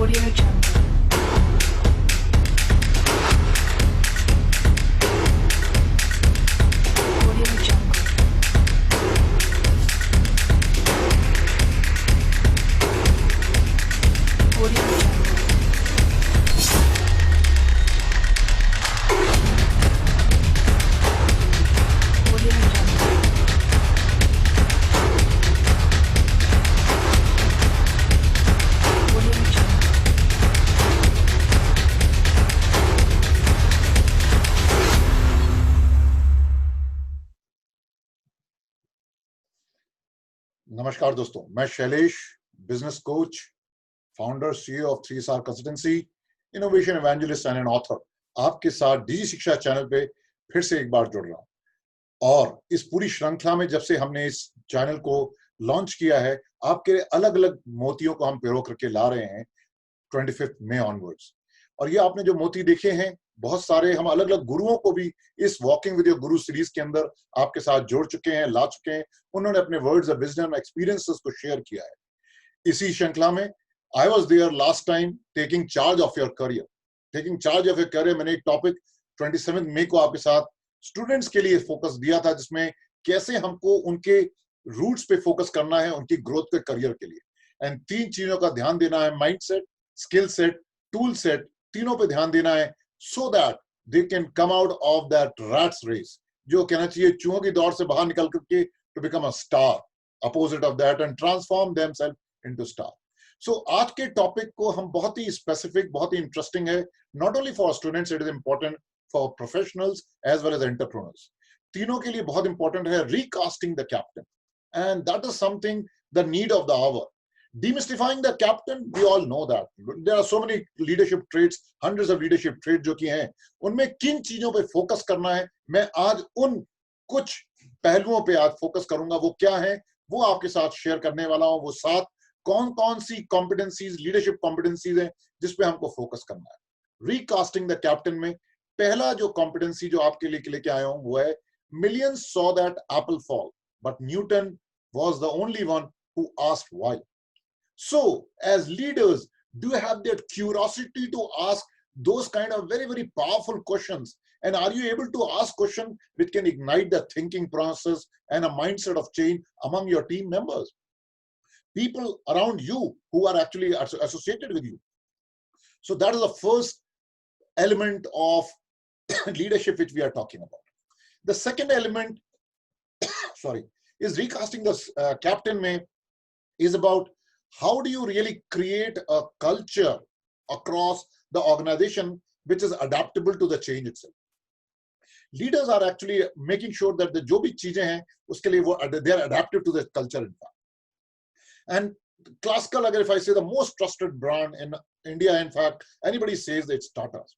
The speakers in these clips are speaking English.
Audio Jungle. Audio Jungle. Audio Jungle. Audio Jungle. Audio Jungle. नमस्कार दोस्तों, मैं Shailesh, business coach, founder CEO of 3 star consultancy, innovation evangelist and an author आपके साथ डिजी शिक्षा channel पे फिर से एक बार जुड़ रहा हूं। और इस पूरी श्रृंखला में जब से हमने इस चैनल को लॉन्च किया है, आपके अलग अलग मोतियों को हम पिरो करके ला रहे हैं 25 मई ऑनवर्ड्स। और ये आपने जो मोती देखे हैं, बहुत सारे हम अलग अलग गुरुओं को भी इस walking with your Guru series के अंदर आपके साथ जोड़ चुके हैं, ला चुके हैं। उन्होंने अपने वर्ड्स ऑफ विजडम, एक्सपीरियंसेस को शेयर किया है। इसी श्रृंखला में I was there last time taking charge of your career. Taking charge of your career मैंने एक टॉपिक 27 मई को आपके साथ स्टूडेंट्स के लिए फोकस दिया था, जिसमें कैसे हमको उनके रूट्स पे फोकस करना है उनकी ग्रोथ के करियर के लिए। एंड 3 चीजों का ध्यान देना है, mind set, skill set, tool set, तीनों पे ध्यान देना है, so that they can come out of that rat's race, जो कहना चाहिए चूहों की दौड़ से बाहर निकल करके to become a star, opposite of that, and transform themselves into star. So आज के टॉपिक को हम बहुत ही स्पेसिफिक, बहुत ही इंटरेस्टिंग है, not only for students, it is important for professionals as well as entrepreneurs. तीनों के लिए बहुत इंपॉर्टेंट है recasting the captain, and that is something the need of the hour. Demystifying the captain, we all know that there are so many leadership traits, hundreds of leadership traits जो कि हैं, उनमें किन चीजों पे फोकस करना है, मैं आज उन कुछ पहलुओं पे आज फोकस करूंगा। वो क्या है वो आपके साथ शेयर करने वाला हूं। वो 7 कौन कौन सी कॉम्पिटेंसीज, लीडरशिप कॉम्पिटेंसीज हैं जिसपे हमको फोकस करना है। रिकास्टिंग द कैप्टन में पहला जो कॉम्पिटेंसी जो आपके लिए लेके आया हूं वो है, millions saw that Apple fall but Newton was the only one who asked why. So, as leaders, do you have that curiosity to ask those kind of very, very powerful questions? And are you able to ask questions which can ignite the thinking process and a mindset of change among your team members? People around you who are actually associated with you. So that is the first element of leadership which we are talking about. The second element, sorry, is recasting the captain may is about how do you really create a culture across the organization which is adaptable to the change itself. Leaders are actually making sure that the जो भी चीजें हैं उसके लिए वो they are adaptive to the culture in fact. And classical, अगर if I say the most trusted brand in India, in fact, anybody says that it's Tata's.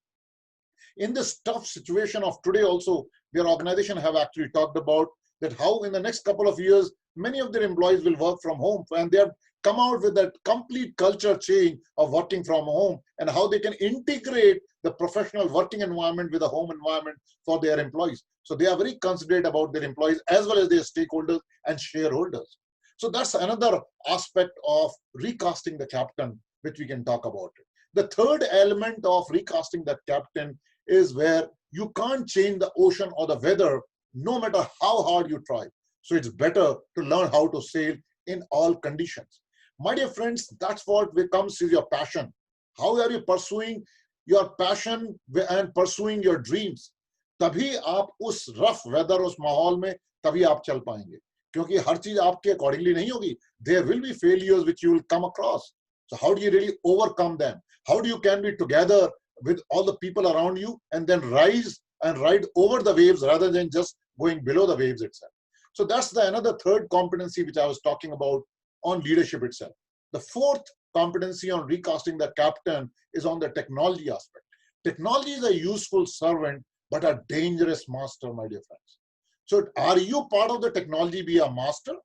In this tough situation of today also, their organization have actually talked about that how in the next couple of years, many of their employees will work from home, and they have come out with that complete culture change of working from home and how they can integrate the professional working environment with the home environment for their employees. So they are very considerate about their employees as well as their stakeholders and shareholders. So that's another aspect of recasting the captain, which we can talk about. The third element of recasting the captain is where you can't change the ocean or the weather no matter how hard you try. So it's better to learn how to sail in all conditions. My dear friends, that's what becomes your passion. How are you pursuing your passion and pursuing your dreams? तभी आप उस rough weather, उस माहौल में तभी आप चल पाएंगे, क्योंकि हर चीज आपके accordingly नहीं होगी. There will be failures which you will come across. So how do you really overcome them? How do you can be together with all the people around you and then rise and ride over the waves rather than just going below the waves itself? So that's another third competency which I was talking about on leadership itself. The fourth competency on recasting the captain is on the technology aspect. Technology is a useful servant, but a dangerous master, my dear friends. So are you part of the technology, be a master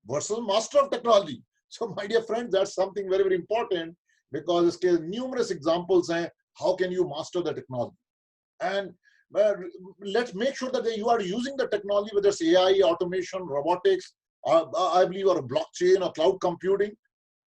versus master of technology? So my dear friends, that's something very, very important, because there are numerous examples of how can you master the technology. And let's make sure that you are using the technology, whether it's AI, automation, robotics, I believe, or blockchain or cloud computing.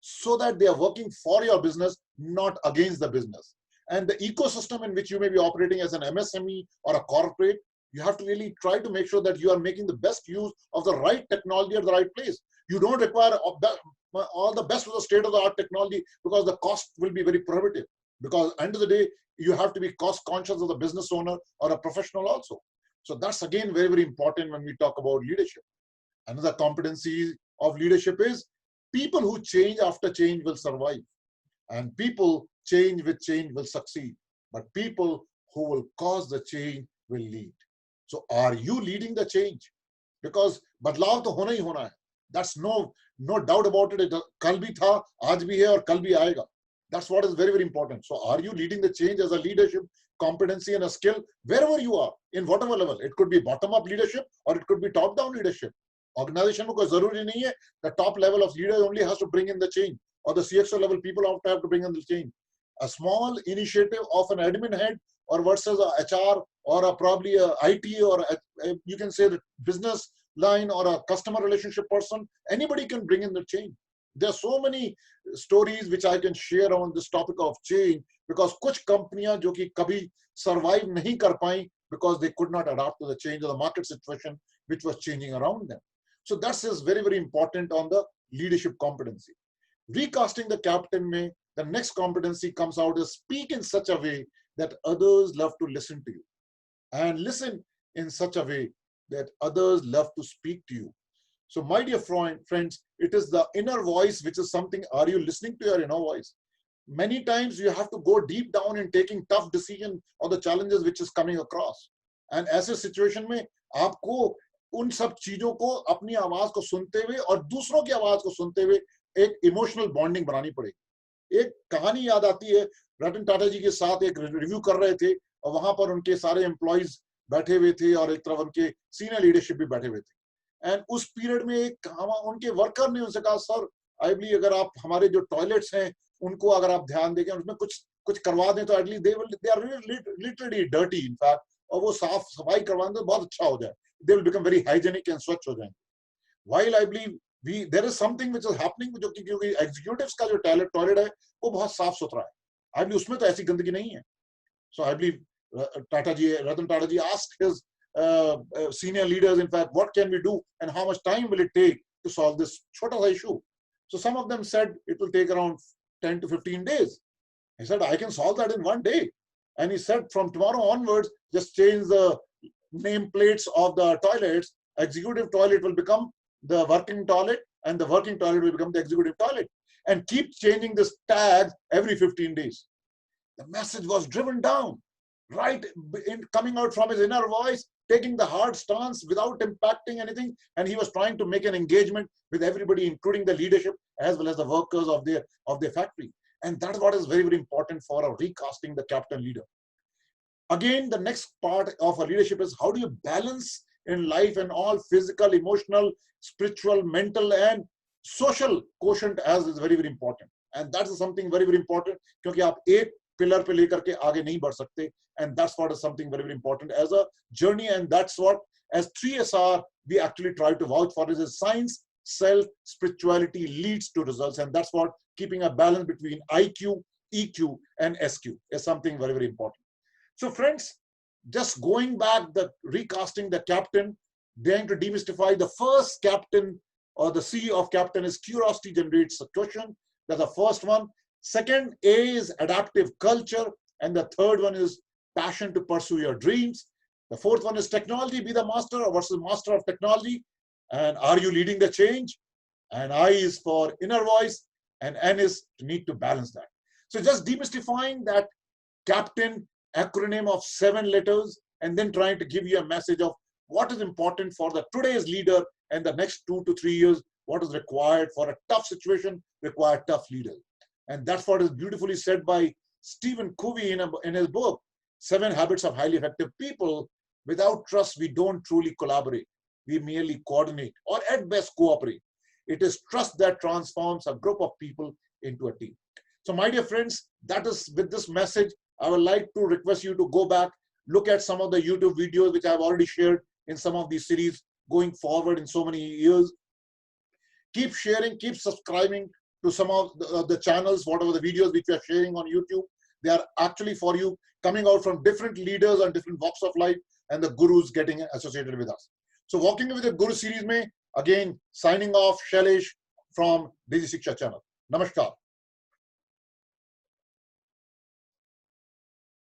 so that they are working for your business, not against the business. And the ecosystem in which you may be operating as an MSME or a corporate, you have to really try to make sure that you are making the best use of the right technology at the right place. You don't require all the best of the state-of-the-art technology because the cost will be very prohibitive. Because at the end of the day, you have to be cost conscious of the business owner or a professional also. So that's again very, very important when we talk about leadership. Another competency of leadership is people who change after change will survive. And people change with change will succeed. But people who will cause the change will lead. So are you leading the change? Because बदलाव तो होना ही होना है. That's no doubt about it. कल भी था, आज भी है और कल भी आएगा. That's what is very, very important. So are you leading the change as a leadership competency and a skill wherever you are, in whatever level? It could be bottom-up leadership or it could be top-down leadership. Organization में कोई जरूरी नहीं है. The top level of leader only has to bring in the change, or the CXO level people have to bring in the change. A small initiative of an admin head or versus a HR or probably a IT or you can say the business line or a customer relationship person, anybody can bring in the change. There are so many stories which I can share on this topic of change, because कुछ कंपनियां जो कि कभी survive नहीं कर पाई because they could not adapt to the change of the market situation which was changing around them. So that's is very, very important on the leadership competency. Recasting the captain में, the next competency comes out is speak in such a way that others love to listen to you, and listen in such a way that others love to speak to you. So my dear friends, it is the inner voice which is something. Are you listening to your inner voice? Many times you have to go deep down in taking tough decision on the challenges which is coming across. And ऐसे situation में आपको उन सब चीजों को अपनी आवाज को सुनते हुए और दूसरों की आवाज को सुनते हुए एक इमोशनल बॉन्डिंग बनानी पड़ेगी. एक कहानी याद आती है, रतन टाटा जी के साथ एक रिव्यू कर रहे थे और वहां पर उनके सारे एम्प्लॉइज बैठे हुए थे और एक तरफ उनके सीनियर लीडरशिप भी बैठे हुए थे. एंड उस पीरियड में एक उनके वर्कर ने उनसे कहा, सर आई बिलीव अगर आप हमारे जो टॉयलेट्स हैं उनको अगर आप ध्यान देंगे उसमें कुछ करवा दें तो at least they are literally dirty in fact, और वो साफ सफाई करवा दें तो बहुत अच्छा हो जाए. They will become very hygienic and स्वच्छ हो जाएंगे. While I believe there is something which is happening, जो कि क्योंकि एग्जीक्यूटिव्स का जो टॉयलेट है वो बहुत साफ सुथरा है. आई बिलीव उसमें तो ऐसी गंदगी नहीं है. So I believe Ratan Tata ji asked his senior leaders, in fact, what can we do and how much time will it take to solve this chota sa issue? So some of them said it will take around 10 to 15 days. He said, I can solve that in one day. And he said, from tomorrow onwards, just change the name plates of the toilets. Executive toilet will become the working toilet and the working toilet will become the executive toilet. And keep changing this tag every 15 days. The message was driven down. Right in coming out from his inner voice, taking the hard stance without impacting anything, and he was trying to make an engagement with everybody, including the leadership as well as the workers of their factory. And that's what is very, very important for a recasting the captain leader. Again, the next part of a leadership is how do you balance in life and all physical, emotional, spiritual, mental, and social quotient as is very, very important. And that is something very, very important क्योंकि आप एक pillar पे लेकर के आगे नहीं बढ़ सकते. And that's what is something very, very important as a journey. And that's what, as 3SR, we actually try to vouch for is science, self, spirituality leads to results. And that's what keeping a balance between IQ, EQ, and SQ is something very, very important. So friends, just going back, the recasting the captain, trying to demystify the first captain or the C of captain is curiosity generates a question. That's the first one. Second, A is adaptive culture. And the third one is passion to pursue your dreams. The fourth one is technology, be the master or versus master of technology. And are you leading the change? And I is for inner voice, and N is to need to balance that. So just demystifying that captain acronym of 7 letters and then trying to give you a message of what is important for the today's leader and the next 2 to 3 years, what is required for a tough situation, require tough leaders. And that's what is beautifully said by Stephen Covey in his book, 7 Habits of Highly Effective People. Without trust, we don't truly collaborate. We merely coordinate or at best cooperate. It is trust that transforms a group of people into a team. So my dear friends, that is with this message, I would like to request you to go back, look at some of the YouTube videos which I have already shared in some of these series going forward in so many years. Keep sharing, keep subscribing to some of the channels, whatever the videos which we are sharing on YouTube, they are actually for you, coming out from different leaders and different walks of life, and the gurus getting associated with us. So Walking with the Guru series mein, again, signing off, Shailesh from Digi Shiksha channel. Namaskar.